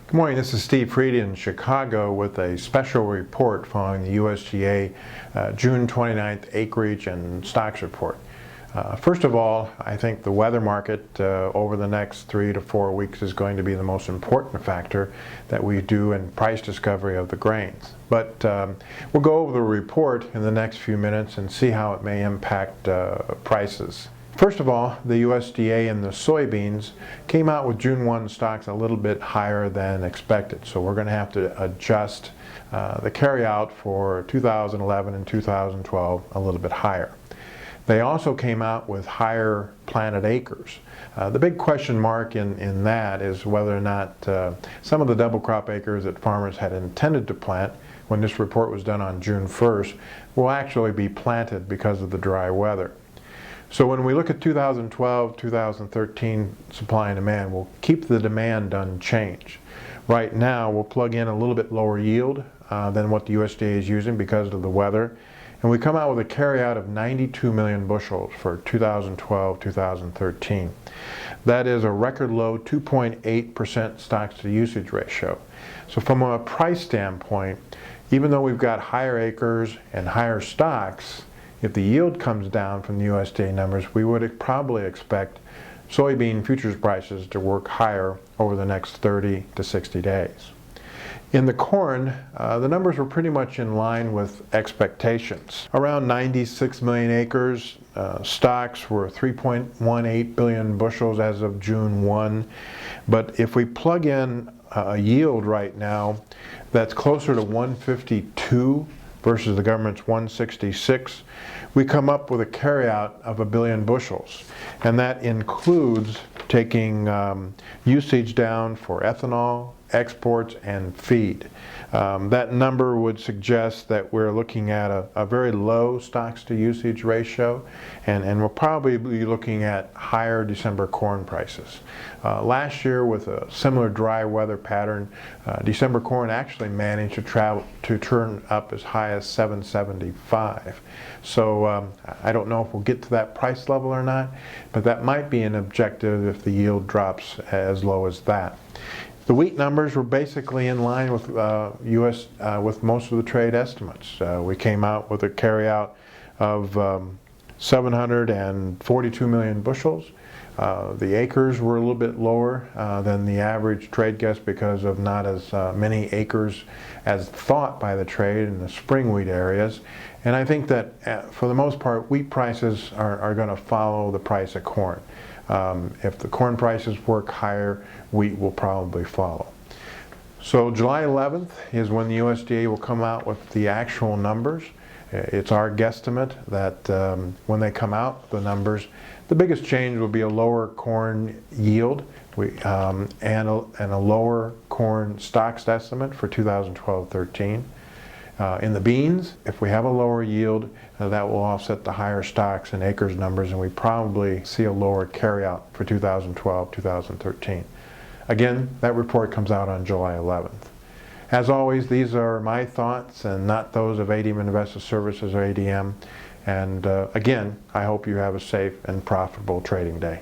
Good morning, this is Steve Freed in Chicago with a special report following the USDA June 29th Acreage and stocks report. First of all, I think the weather market over the next 3 to 4 weeks is going to be the most important factor that we do in price discovery of the grains. But we'll go over the report in the next few minutes and see how it may impact prices. First of all, the USDA and the soybeans came out with June 1 stocks a little bit higher than expected. So we're going to have to adjust the carryout for 2011 and 2012 a little bit higher. They also came out with higher planted acres. The big question mark in that is whether or not some of the double crop acres that farmers had intended to plant when this report was done on June 1st will actually be planted because of the dry weather. So when we look at 2012, 2013 supply and demand, we'll keep the demand unchanged. Right now, we'll plug in a little bit lower yield than what the USDA is using because of the weather. And we come out with a carryout of 92 million bushels for 2012, 2013. That is a record low 2.8% stocks to usage ratio. So from a price standpoint, even though we've got higher acres and higher stocks, if the yield comes down from the USDA numbers, we would probably expect soybean futures prices to work higher over the next 30 to 60 days. In the corn, the numbers were pretty much in line with expectations. Around 96 million acres, stocks were 3.18 billion bushels as of June 1. But if we plug in a yield right now that's closer to 152 versus the government's 166, we come up with a carryout of 1 billion bushels. And that includes taking usage down for ethanol, exports, and feed. That number would suggest that we're looking at a very low stocks to usage ratio, and we'll probably be looking at higher December corn prices. Last year, with a similar dry weather pattern, December corn actually managed to turn up as high as $7.75. So I don't know if we'll get to that price level or not, but that might be an objective if the yield drops as low as that. The wheat numbers were basically in line with with most of the trade estimates. We came out with a carryout of 742 million bushels. The acres were a little bit lower than the average trade guess because of not as many acres as thought by the trade in the spring wheat areas. And I think that for the most part, wheat prices are going to follow the price of corn. If the corn prices work higher, wheat will probably follow. So July 11th is when the USDA will come out with the actual numbers. It's our guesstimate that when they come out with the numbers, the biggest change will be a lower corn yield and a lower corn stocks estimate for 2012-13. In the beans, if we have a lower yield, that will offset the higher stocks and acres numbers, and we probably see a lower carryout for 2012-2013. Again, that report comes out on July 11th. As always, these are my thoughts and not those of ADM Investor Services or ADM. And again, I hope you have a safe and profitable trading day.